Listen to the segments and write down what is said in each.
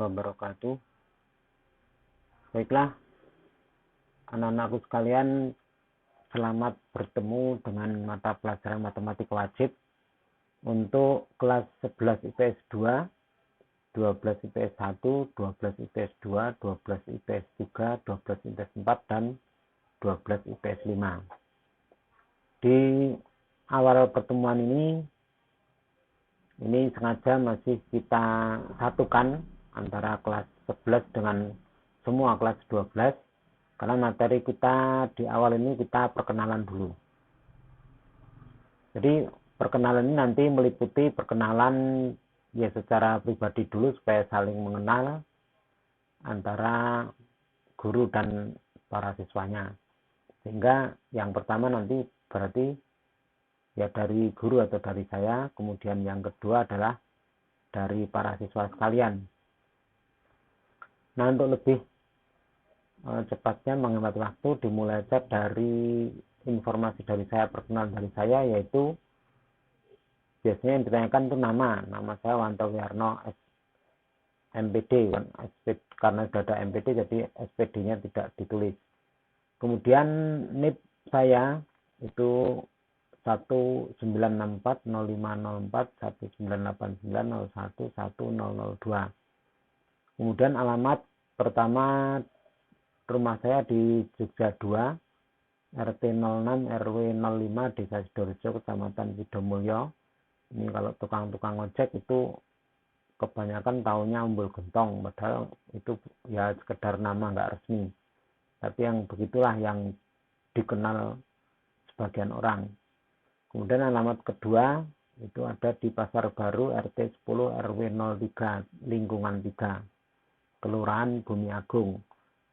wabarakatuh. Baiklah, anak-anakku sekalian, selamat bertemu dengan mata pelajaran matematika wajib untuk kelas 11 IPS 2, 12 IPS 1, 12 IPS 2, 12 IPS 3, 12 IPS 4, dan 12 IPS 5. Di awal pertemuan ini sengaja masih kita satukan antara kelas 11 dengan semua kelas 12, karena materi kita di awal ini kita perkenalan dulu. Jadi perkenalan ini nanti meliputi perkenalan ya secara pribadi dulu supaya saling mengenal antara guru dan para siswanya. Sehingga yang pertama nanti berarti ya dari guru atau dari saya, kemudian yang kedua adalah dari para siswa sekalian. Nah, untuk lebih cepatnya menghemat waktu, dimulai saja dari informasi dari saya, perkenalan dari saya, yaitu biasanya yang ditanyakan itu nama saya Wanto Wiyarno MPD, karena sudah ada MPD jadi SPD-nya tidak ditulis. Kemudian NIP saya itu 198405041989011002. Kemudian alamat pertama rumah saya di Jogja 2, RT 06 RW 05 Desa Sidorejo, Kecamatan Sidomulyo. Ini kalau tukang-tukang ojek itu kebanyakan taunya Umbul Gentong, padahal itu ya sekedar nama nggak resmi. Tapi yang begitulah yang dikenal sebagian orang. Kemudian alamat kedua itu ada di Pasar Baru RT 10 RW 03 Lingkungan 3 Kelurahan Bumi Agung.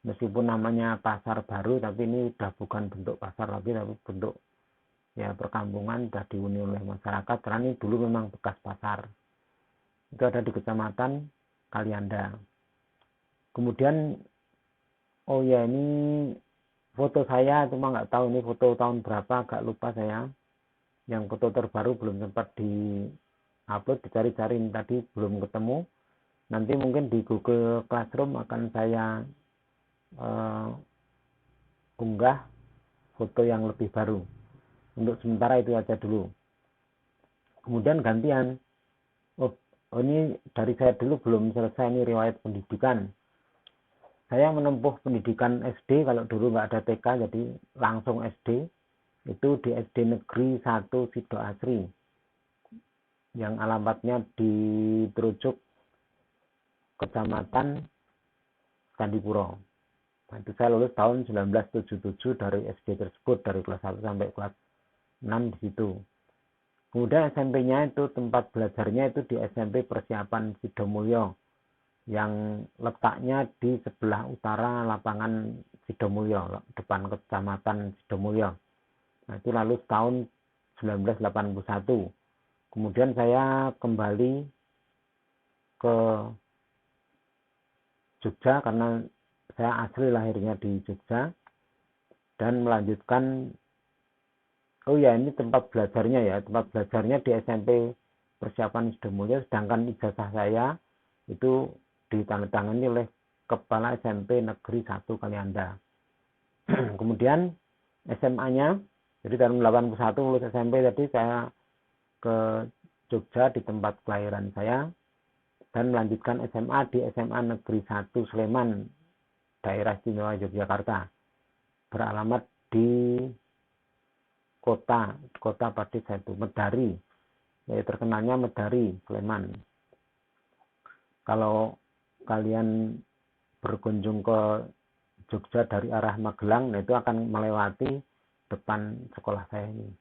Meskipun namanya Pasar Baru, tapi ini sudah bukan bentuk pasar lagi, tapi bentuk ya perkampungan, sudah dihuni oleh masyarakat, karena ini dulu memang bekas pasar. Itu ada di Kecamatan Kalianda. Kemudian oh ya, ini foto saya, cuma nggak tahu ini foto tahun berapa, agak lupa saya. Yang foto terbaru belum sempat di-upload, dicari-cari tadi belum ketemu. Nanti mungkin di Google Classroom akan saya unggah foto yang lebih baru. Untuk sementara itu aja dulu. Kemudian gantian. Oh ini dari saya dulu belum selesai ini riwayat pendidikan. Saya menempuh pendidikan SD, kalau dulu nggak ada TK, jadi langsung SD. Itu di SD Negeri 1 Sido Asri, yang alamatnya di Trujuk, Kecamatan Candipuro. Nah, itu saya lulus tahun 1977 dari SD tersebut, dari kelas 1 sampai kelas 6 di situ. Kemudian SMP-nya itu, tempat belajarnya itu di SMP Persiapan Sidomulyo, yang letaknya di sebelah utara lapangan Sidomulyo, depan Kecamatan Sidomulyo. Nah, itu lalu tahun 1981. Kemudian saya kembali ke Jogja karena saya asli lahirnya di Jogja, dan melanjutkan ini tempat belajarnya ya. Tempat belajarnya di SMP Persiapan Sidomulyo, sedangkan ijazah saya itu ditandatangani oleh Kepala SMP Negeri 1 Kalianda. Kemudian SMA-nya, jadi tahun 81 lulus SMP tadi saya ke Jogja di tempat kelahiran saya, dan melanjutkan SMA di SMA Negeri 1 Sleman, Daerah Istimewa Yogyakarta, beralamat di kota Pati Satu, Medari, ya, terkenalnya Medari, Sleman. Kalau kalian berkunjung ke Jogja dari arah Magelang, itu akan melewati depan sekolah saya ini.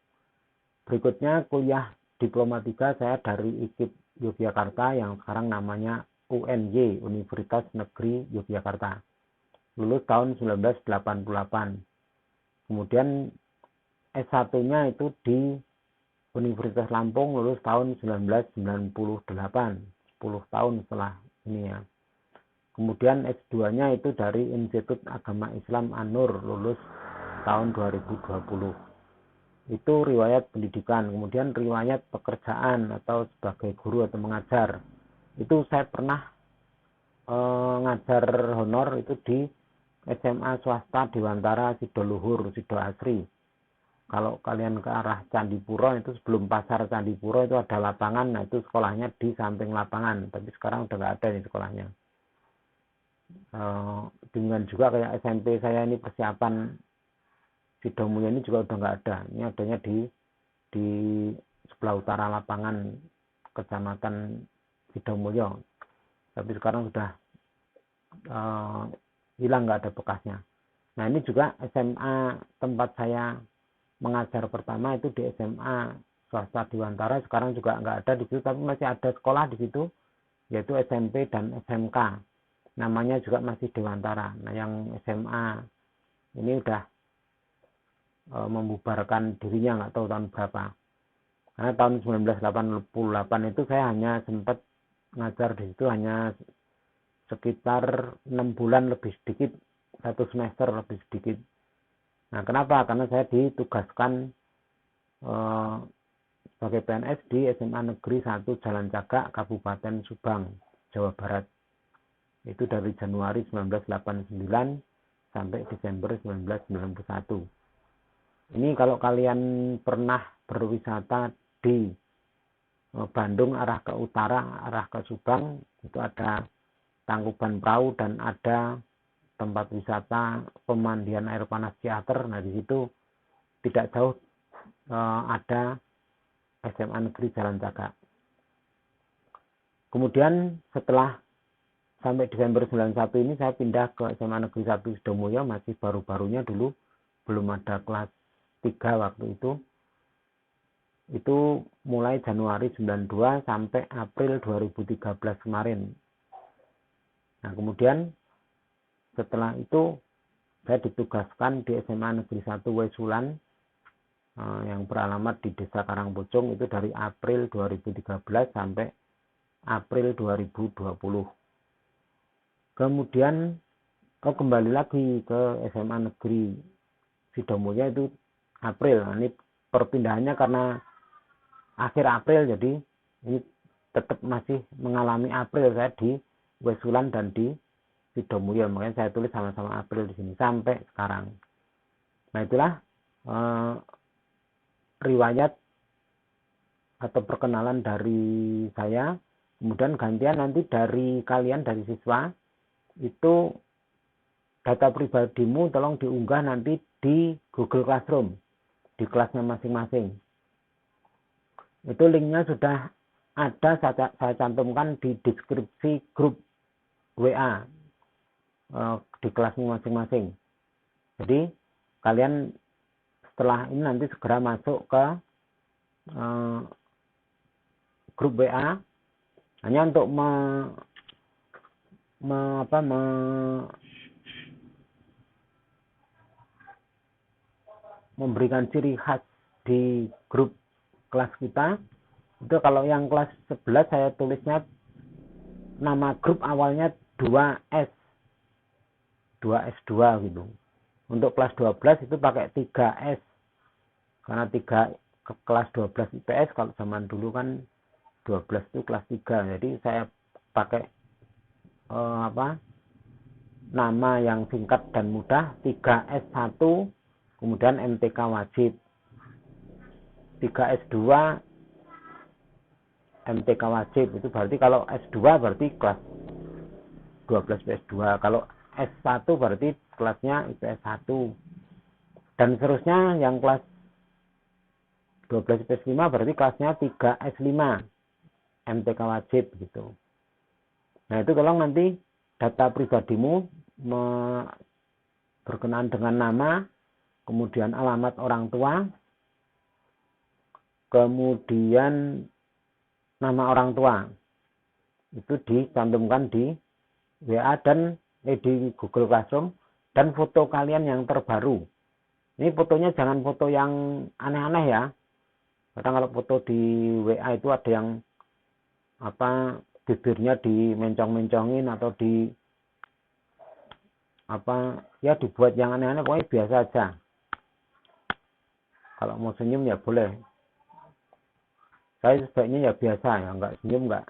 Berikutnya kuliah Diploma 3 saya dari IKIP Yogyakarta, yang sekarang namanya UNY, Universitas Negeri Yogyakarta. Lulus tahun 1988. Kemudian S1-nya itu di Universitas Lampung, lulus tahun 1998, 10 tahun setelah ini ya. Kemudian S2-nya itu dari Institut Agama Islam An-Nur, lulus tahun 2020. Itu riwayat pendidikan. Kemudian riwayat pekerjaan atau sebagai guru atau mengajar. Itu saya pernah ngajar honor itu di SMA swasta Dewantara Sidoluhur Sido Asri. Kalau kalian ke arah Candipuro itu sebelum pasar Candipuro itu ada lapangan, nah itu sekolahnya di samping lapangan, tapi sekarang udah nggak ada nih sekolahnya. Dengan juga kayak SMP saya ini persiapan Sidomulyo ini juga udah nggak ada, ini adanya di sebelah utara lapangan Kecamatan Sidomulyo, tapi sekarang sudah hilang, nggak ada bekasnya. Nah ini juga SMA tempat saya mengajar pertama itu di SMA swasta Dewantara, sekarang juga nggak ada di situ, tapi masih ada sekolah di situ yaitu SMP dan SMK, namanya juga masih Dewantara. Nah yang SMA ini udah membubarkan dirinya, nggak tahu tahun berapa, karena tahun 1988 itu saya hanya sempat ngajar di situ hanya sekitar 6 bulan lebih sedikit, 1 semester lebih sedikit. Nah, kenapa? Karena saya ditugaskan sebagai PNS di SMA Negeri 1 Jalan Cagak, Kabupaten Subang, Jawa Barat. Itu dari Januari 1989 sampai Desember 1991. Ini kalau kalian pernah berwisata di Bandung arah ke utara, arah ke Subang, itu ada Tangkuban Perahu dan ada tempat wisata pemandian air panas Ciater. Nah di situ tidak jauh ada SMA Negeri Jalan Cagak. Kemudian setelah sampai Desember 91 ini saya pindah ke SMA Negeri 1 Sidomulyo, masih baru-barunya dulu, belum ada kelas 3 waktu itu. Itu mulai Januari 92 sampai April 2013 kemarin. Nah kemudian setelah itu saya ditugaskan di SMA Negeri 1 Wesulan yang beralamat di Desa Karangpocong, itu dari April 2013 sampai April 2020. Kemudian kembali lagi ke SMA Negeri Sidomulyo itu April. Nah, ini perpindahannya karena akhir April, jadi ini tetap masih mengalami April saya di Wesulan dan di Sidomulyo, makanya saya tulis sama-sama April di sini sampai sekarang. Nah itulah riwayat atau perkenalan dari saya. Kemudian gantian nanti dari kalian, dari siswa, itu data pribadimu tolong diunggah nanti di Google Classroom di kelasnya masing-masing. Itu linknya sudah ada, saya cantumkan di deskripsi grup WA di kelasnya masing-masing. Jadi kalian setelah ini nanti segera masuk ke grup WA hanya untuk memberikan ciri khas di grup kelas kita. Itu kalau yang kelas 11 saya tulisnya nama grup awalnya 2S 2S2 gitu. Untuk kelas 12 itu pakai 3S karena kelas 12 IPS kalau zaman dulu kan 12 itu kelas 3. Jadi saya pakai nama yang singkat dan mudah, 3S1 kemudian MTK wajib, 3S2 MTK wajib. Itu berarti kalau S2 berarti kelas 12 PS2, kalau S1 berarti kelasnya IPS 1, dan seterusnya yang kelas 12 IPS 5 berarti kelasnya 3S5 MTK wajib gitu. Nah itu tolong nanti data pribadimu berkenaan dengan nama, kemudian alamat orang tua, kemudian nama orang tua itu dicantumkan di WA dan di Google Classroom, dan foto kalian yang terbaru. Ini fotonya jangan foto yang aneh-aneh ya. Kadang kalau foto di WA itu ada yang bibirnya dimencong-mencongin atau dibuat yang aneh-aneh, pokoknya biasa aja. Kalau mau senyum ya boleh. Saya sebaiknya ya biasa ya, enggak senyum, enggak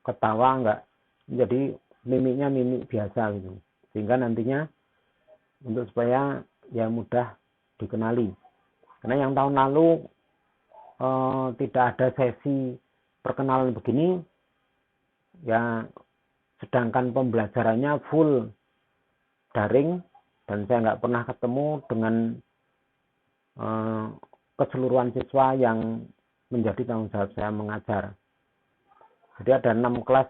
ketawa, enggak. Jadi mimiknya mimik biasa gitu. Sehingga nantinya untuk supaya ya mudah dikenali. Karena yang tahun lalu tidak ada sesi perkenalan begini, ya sedangkan pembelajarannya full daring dan saya nggak pernah ketemu dengan keseluruhan siswa yang menjadi tanggung jawab saya mengajar. Jadi ada 6 kelas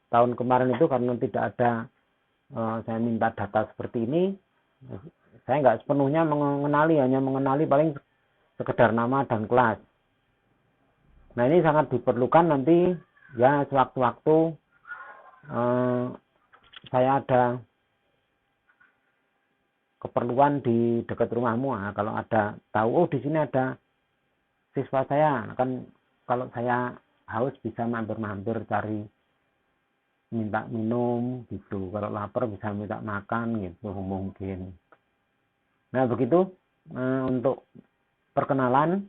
tahun kemarin itu karena tidak ada saya minta data seperti ini, saya nggak sepenuhnya mengenali, hanya mengenali paling sekedar nama dan kelas. Nah ini sangat diperlukan nanti ya sewaktu-waktu saya ada keperluan di dekat rumahmu. Nah, kalau ada tahu di sini ada siswa saya, kan kalau saya haus bisa mampir-mampir cari minta minum gitu, kalau lapar bisa minta makan gitu mungkin. Nah begitu untuk perkenalan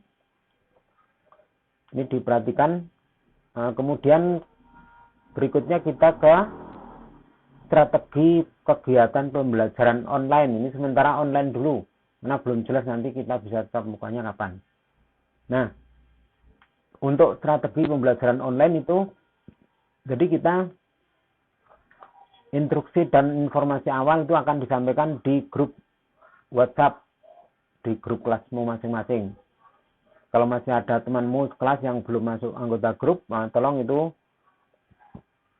ini diperhatikan. Kemudian berikutnya kita ke strategi kegiatan pembelajaran online. Ini sementara online dulu karena belum jelas nanti kita bisa tatap mukanya kapan. Nah untuk strategi pembelajaran online itu, jadi kita instruksi dan informasi awal itu akan disampaikan di grup WhatsApp, di grup kelasmu masing-masing. Kalau masih ada temanmu sekelas yang belum masuk anggota grup, tolong itu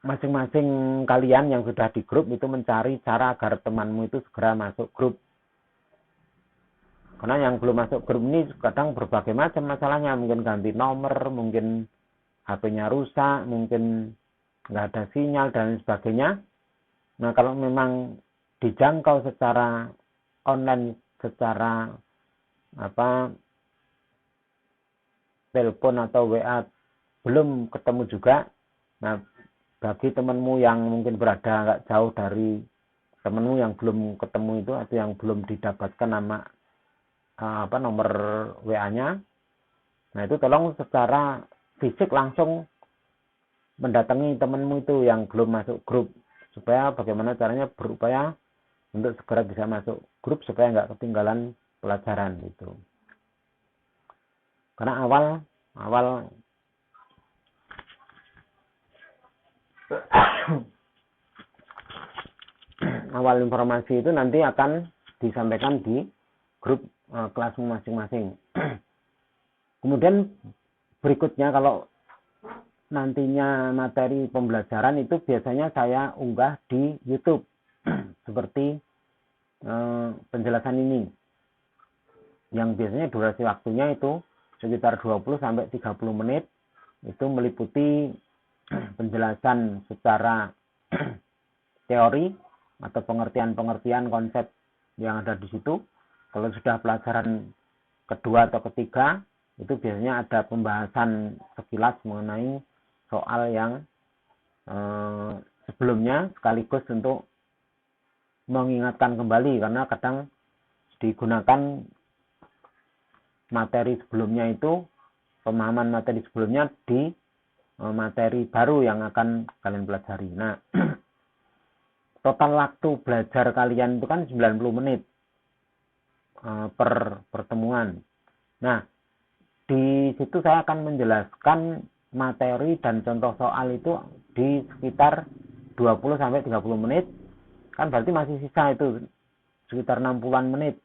masing-masing kalian yang sudah di grup itu mencari cara agar temanmu itu segera masuk grup. Karena yang belum masuk grup ini kadang berbagai macam masalahnya, mungkin ganti nomor, mungkin HP-nya rusak, mungkin nggak ada sinyal dan sebagainya. Nah kalau memang dijangkau secara online, secara telepon atau WA belum ketemu juga, nah bagi temanmu yang mungkin berada nggak jauh dari temanmu yang belum ketemu itu atau yang belum didapatkan nama nomor WA-nya, nah itu tolong secara fisik langsung mendatangi temanmu itu yang belum masuk grup, supaya bagaimana caranya berupaya untuk segera bisa masuk grup supaya nggak ketinggalan pelajaran itu. Karena awal informasi itu nanti akan disampaikan di grup kelasmu masing-masing. Kemudian berikutnya kalau nantinya materi pembelajaran itu biasanya saya unggah di YouTube seperti penjelasan ini, yang biasanya durasi waktunya itu sekitar 20 sampai 30 menit, itu meliputi penjelasan secara teori atau pengertian-pengertian konsep yang ada di situ. Kalau sudah pelajaran kedua atau ketiga, itu biasanya ada pembahasan sekilas mengenai soal yang sebelumnya, sekaligus untuk mengingatkan kembali, karena kadang digunakan materi sebelumnya itu, pemahaman materi sebelumnya di materi baru yang akan kalian pelajari. Nah, total waktu belajar kalian itu kan 90 menit per pertemuan. Nah, di situ saya akan menjelaskan materi dan contoh soal itu di sekitar 20 sampai 30 menit. Kan berarti masih sisa itu sekitar 60-an menit.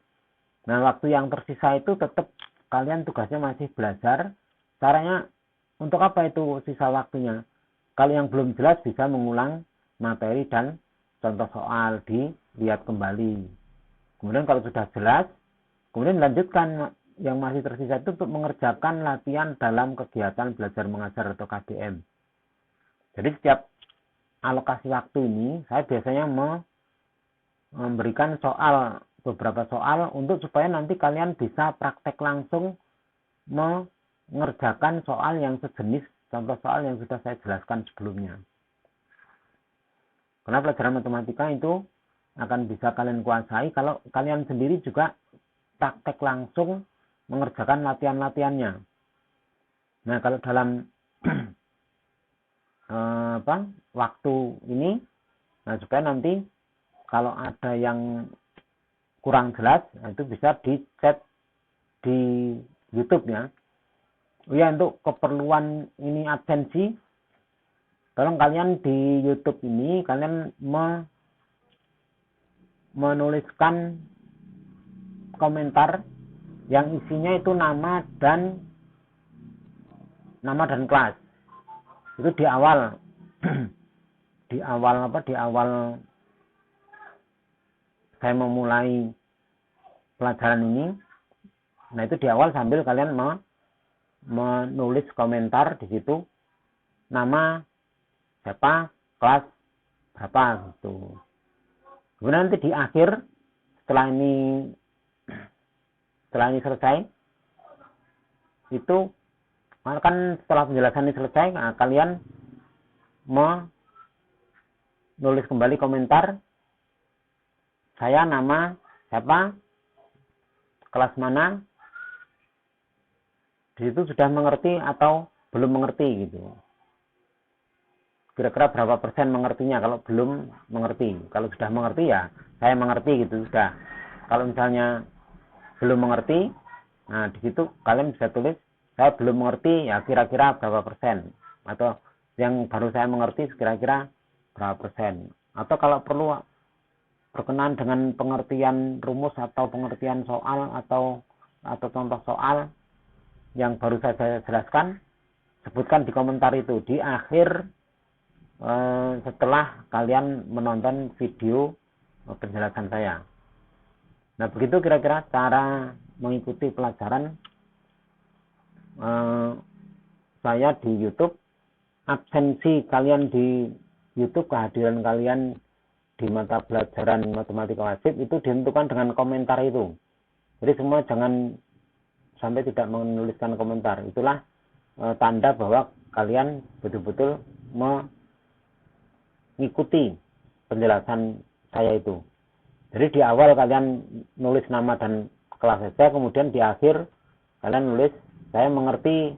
Nah, waktu yang tersisa itu tetap kalian tugasnya masih belajar. Caranya untuk apa itu sisa waktunya? Kalau yang belum jelas bisa mengulang materi dan contoh soal, dilihat kembali. Kemudian kalau sudah jelas, kemudian lanjutkan yang masih tersisa itu untuk mengerjakan latihan dalam kegiatan belajar mengajar atau KBM. Jadi setiap alokasi waktu ini saya biasanya memberikan beberapa soal untuk supaya nanti kalian bisa praktek langsung mengerjakan soal yang sejenis contoh soal yang sudah saya jelaskan sebelumnya. Karena pelajaran matematika itu akan bisa kalian kuasai kalau kalian sendiri juga praktek langsung mengerjakan latihan-latihannya. Nah, kalau dalam waktu ini Nah, supaya nanti kalau ada yang kurang jelas, itu bisa dicek di YouTube-nya. Ya, untuk keperluan ini absensi, tolong kalian di YouTube ini kalian menuliskan komentar yang isinya itu nama dan kelas. Itu di awal di awal saya memulai pelajaran ini. Nah, itu di awal sambil kalian menulis komentar di situ, nama siapa, kelas berapa gitu. Kemudian nanti di akhir setelah ini selesai, itu kan setelah penjelasan ini selesai, nah, kalian menulis kembali komentar, saya nama siapa, kelas mana, di situ sudah mengerti atau belum mengerti gitu. Kira-kira berapa persen mengertinya kalau belum mengerti. Kalau sudah mengerti ya saya mengerti gitu sudah. Kalau misalnya belum mengerti, nah di situ kalian bisa tulis saya belum mengerti ya kira-kira berapa persen, atau yang baru saya mengerti kira-kira berapa persen. Atau kalau perlu berkenaan dengan pengertian rumus atau pengertian soal atau contoh soal yang baru saya jelaskan, sebutkan di komentar itu di akhir setelah kalian menonton video penjelasan saya. Nah, begitu kira-kira cara mengikuti pelajaran saya di YouTube. Absensi kalian di YouTube, kehadiran kalian di mata pelajaran matematika wajib itu ditentukan dengan komentar itu. Jadi semua jangan sampai tidak menuliskan komentar. Itulah tanda bahwa kalian betul-betul mengikuti penjelasan saya itu. Jadi di awal kalian nulis nama dan kelas saja, kemudian di akhir kalian nulis saya mengerti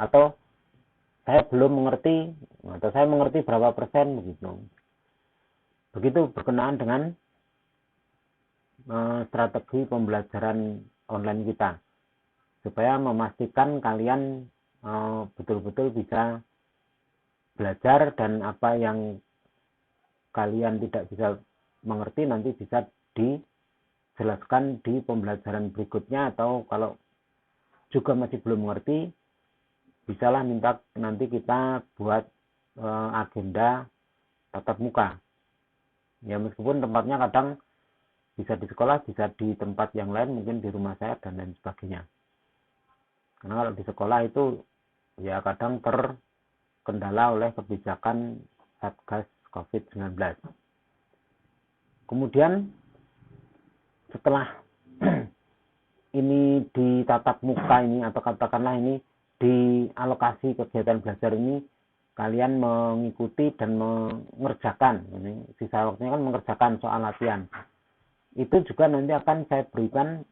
atau saya belum mengerti atau saya mengerti berapa persen begitu. Begitu berkenaan dengan strategi pembelajaran online kita, supaya memastikan kalian betul-betul bisa belajar dan apa yang kalian tidak bisa mengerti nanti bisa dijelaskan di pembelajaran berikutnya, atau kalau juga masih belum mengerti bisalah minta nanti kita buat agenda tatap muka. Ya, meskipun tempatnya kadang bisa di sekolah, bisa di tempat yang lain, mungkin di rumah saya dan lain sebagainya. Karena kalau di sekolah itu ya kadang terkendala oleh kebijakan Satgas COVID-19. Kemudian setelah ini di tatap muka ini, atau katakanlah ini di alokasi kegiatan belajar ini, kalian mengikuti dan mengerjakan, ini sisa waktunya kan mengerjakan soal latihan. Itu juga nanti akan saya berikan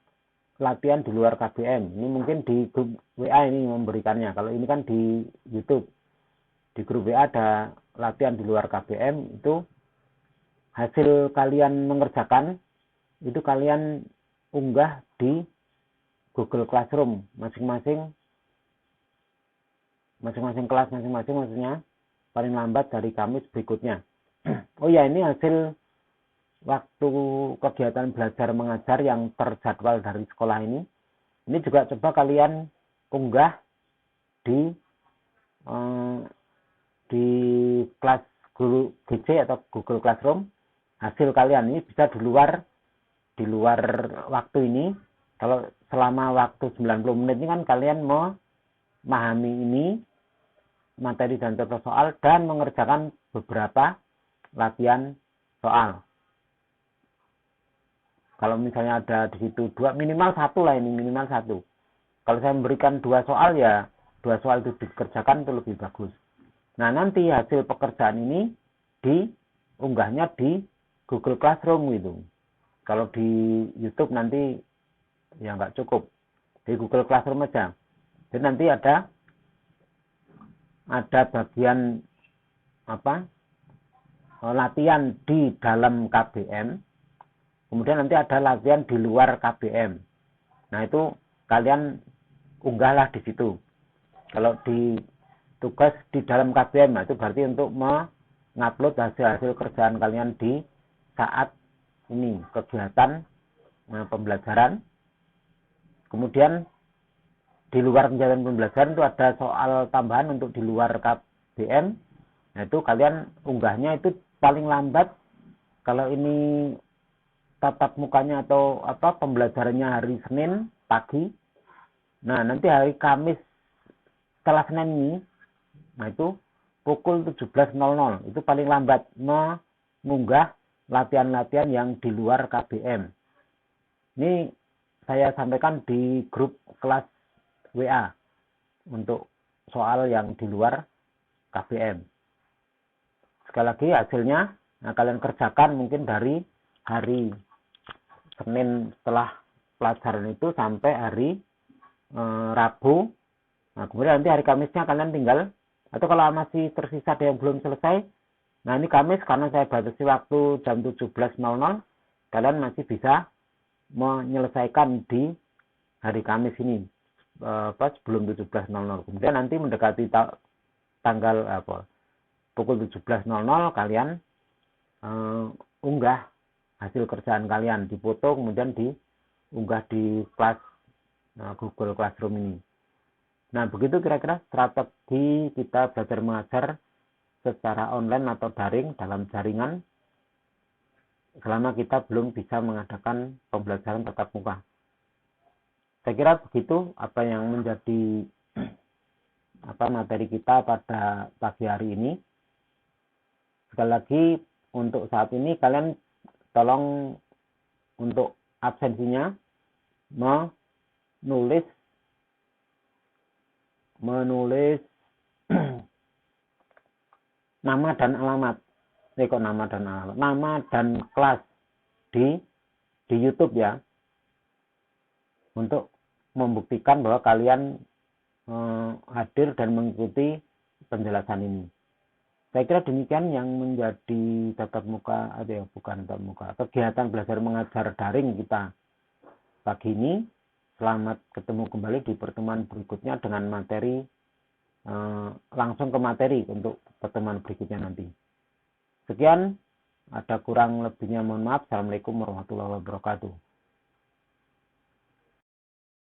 latihan di luar KBM. Ini mungkin di grup WA ini memberikannya. Kalau ini kan di YouTube. Di grup WA ada latihan di luar KBM. Itu hasil kalian mengerjakan, itu kalian unggah di Google Classroom masing-masing kelas masing-masing, maksudnya paling lambat dari Kamis berikutnya. Oh ya, ini hasil waktu kegiatan belajar mengajar yang terjadwal dari sekolah ini. Ini juga coba kalian unggah di kelas guru GC atau Google Classroom. Hasil kalian ini bisa di luar waktu ini. Kalau selama waktu 90 menit ini kan kalian memahami ini materi dan contoh soal dan mengerjakan beberapa latihan soal. Kalau misalnya ada di situ minimal satu lah, ini minimal satu. Kalau saya memberikan 2 soal, ya 2 soal itu dikerjakan, itu lebih bagus. Nah, nanti hasil pekerjaan ini diunggahnya di Google Classroom gitu. Kalau di YouTube nanti ya nggak cukup, di Google Classroom aja. Jadi nanti ada bagian latihan di dalam KBM, kemudian nanti ada latihan di luar KBM. Nah, itu kalian unggahlah di situ. Kalau di tugas di dalam KBM, itu berarti untuk mengupload hasil-hasil kerjaan kalian di saat ini kegiatan pembelajaran. Kemudian di luar kegiatan pembelajaran itu ada soal tambahan untuk di luar KBM. Nah, itu kalian unggahnya itu paling lambat kalau ini tatap mukanya atau pembelajarannya hari Senin pagi. Nah, nanti hari Kamis setelah Senin ini, nah itu pukul 17.00 itu paling lambat mengunggah latihan-latihan yang di luar KBM. Ini saya sampaikan di grup kelas WA untuk soal yang di luar KBM. Sekali lagi hasilnya, nah kalian kerjakan mungkin dari hari Senin setelah pelajaran itu sampai hari Rabu. Nah, kemudian nanti hari Kamisnya kalian tinggal, atau kalau masih tersisa ada yang belum selesai, nah ini Kamis karena saya batasi waktu jam 17.00, kalian masih bisa menyelesaikan di hari Kamis ini sebelum 17.00. Kemudian nanti mendekati tanggal pukul 17.00 kalian unggah hasil kerjaan kalian, dipoto kemudian diunggah di kelas Google Classroom ini. Nah, begitu kira-kira strategi kita belajar mengajar secara online atau daring dalam jaringan selama kita belum bisa mengadakan pembelajaran tatap muka. Saya kira begitu apa yang menjadi materi kita pada pagi hari ini. Sekali lagi untuk saat ini kalian tolong untuk absensinya menulis nama dan alamat. Nama dan kelas di YouTube ya. Untuk membuktikan bahwa kalian hadir dan mengikuti penjelasan ini. Saya kira demikian yang menjadi kegiatan belajar mengajar daring kita pagi ini. Selamat ketemu kembali di pertemuan berikutnya dengan materi, langsung ke materi untuk pertemuan berikutnya nanti. Sekian, ada kurang lebihnya mohon maaf. Assalamualaikum warahmatullahi wabarakatuh.